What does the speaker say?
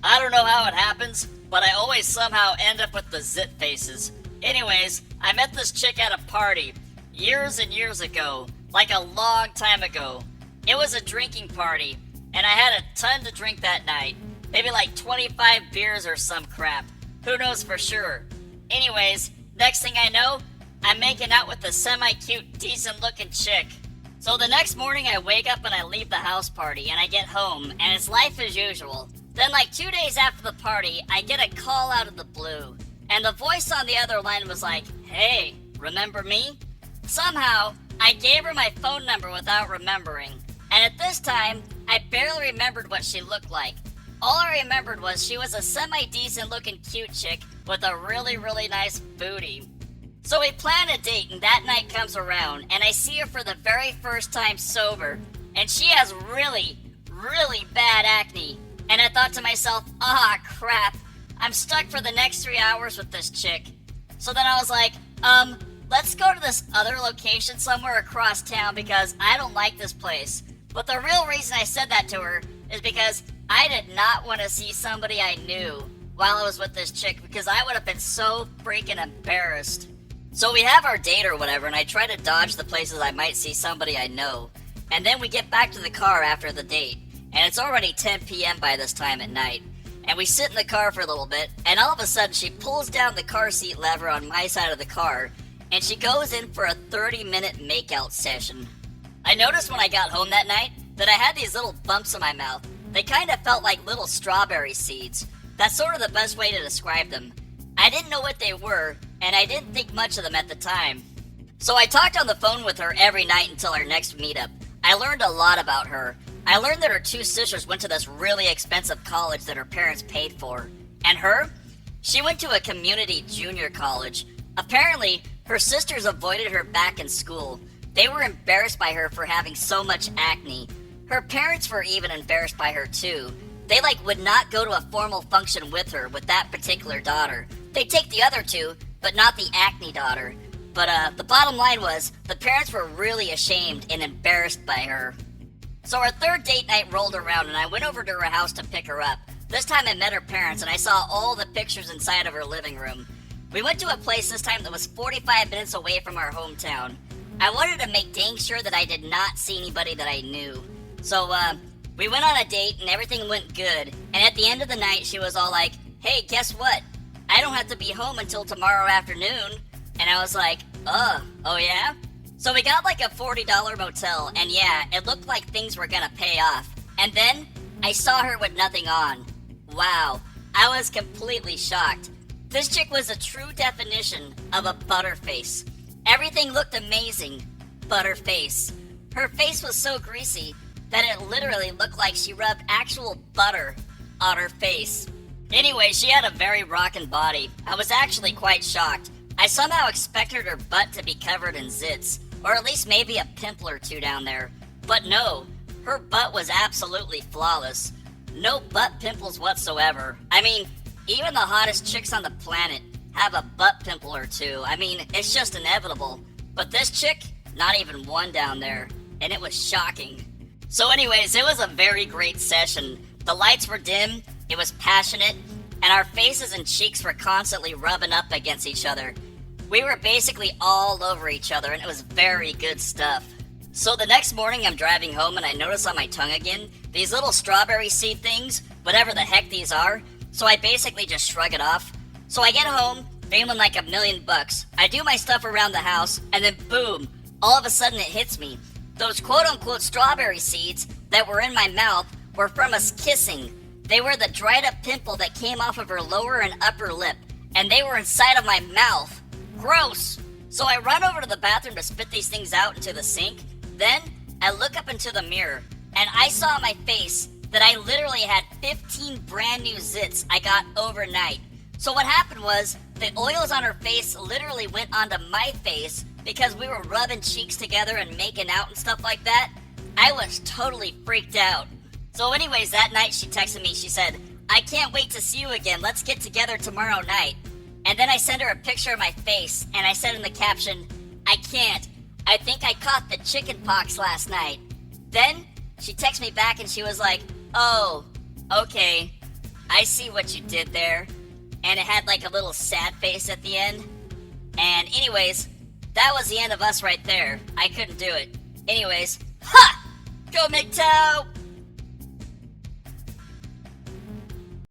I don't know how it happens, but I always somehow end up with the zit faces. Anyways, I met this chick at a party years and years ago, like a long time ago. It was a drinking party, and I had a ton to drink that night. Maybe like 25 beers or some crap. Who knows for sure? Anyways, next thing I know, I'm making out with a semi-cute, decent-looking chick. So the next morning I wake up and I leave the house party and I get home and it's life as usual. Then like 2 days after the party, I get a call out of the blue. And the voice on the other line was like, "Hey, remember me?" Somehow, I gave her my phone number without remembering. And at this time, I barely remembered what she looked like. All I remembered was she was a semi-decent looking cute chick with a really, really nice booty. So we plan a date and that night comes around and I see her for the very first time sober. And she has really, really bad acne. And I thought to myself, crap, I'm stuck for the next 3 hours with this chick. So then I was like, let's go to this other location somewhere across town because I don't like this place. But the real reason I said that to her is because I did not want to see somebody I knew while I was with this chick because I would have been so freaking embarrassed. So we have our date or whatever, and I try to dodge the places I might see somebody I know. And then we get back to the car after the date, and it's already 10 p.m. by this time at night. And we sit in the car for a little bit, and all of a sudden she pulls down the car seat lever on my side of the car, and she goes in for a 30-minute makeout session. I noticed when I got home that night that I had these little bumps in my mouth. They kind of felt like little strawberry seeds. That's sort of the best way to describe them. I didn't know what they were, and I didn't think much of them at the time. So I talked on the phone with her every night until our next meetup. I learned a lot about her. I learned that her two sisters went to this really expensive college that her parents paid for. And her? She went to a community junior college. Apparently, her sisters avoided her back in school. They were embarrassed by her for having so much acne. Her parents were even embarrassed by her too. They would not go to a formal function with her with that particular daughter. They'd take the other two, but not the acne daughter. But the bottom line was, the parents were really ashamed and embarrassed by her. So our third date night rolled around and I went over to her house to pick her up. This time I met her parents and I saw all the pictures inside of her living room. We went to a place this time that was 45 minutes away from our hometown. I wanted to make dang sure that I did not see anybody that I knew. So, we went on a date and everything went good. And at the end of the night, she was all like, "Hey, guess what? I don't have to be home until tomorrow afternoon." And I was like, oh yeah? So we got like a $40 motel, and yeah, it looked like things were gonna pay off. And then, I saw her with nothing on. Wow, I was completely shocked. This chick was a true definition of a butterface. Everything looked amazing. Butterface. Her face was so greasy that it literally looked like she rubbed actual butter on her face. Anyway, she had a very rockin' body. I was actually quite shocked. I somehow expected her butt to be covered in zits, or at least maybe a pimple or two down there. But no, her butt was absolutely flawless. No butt pimples whatsoever. I mean, even the hottest chicks on the planet have a butt pimple or two. I mean, it's just inevitable. But this chick, not even one down there. And it was shocking. So anyways, it was a very great session. The lights were dim, it was passionate, and our faces and cheeks were constantly rubbing up against each other. We were basically all over each other, and it was very good stuff. So the next morning I'm driving home and I notice on my tongue again, these little strawberry seed things, whatever the heck these are, so I basically just shrug it off. So I get home, feeling like $1,000,000. I do my stuff around the house, and then boom, all of a sudden it hits me. Those quote-unquote strawberry seeds that were in my mouth were from us kissing. They were the dried-up pimple that came off of her lower and upper lip, and they were inside of my mouth. Gross! So I run over to the bathroom to spit these things out into the sink. Then, I look up into the mirror, and I saw on my face that I literally had 15 brand new zits I got overnight. So what happened was, the oils on her face literally went onto my face because we were rubbing cheeks together and making out and stuff like that. I was totally freaked out. So anyways, that night she texted me, she said, "I can't wait to see you again, let's get together tomorrow night." And then I sent her a picture of my face, and I said in the caption, "I can't. I think I caught the chicken pox last night." Then, she texted me back and she was like, "Oh, okay." I see what you did there. And it had like a little sad face at the end. And anyways, that was the end of us right there. I couldn't do it. Anyways, ha! Go MGTOW!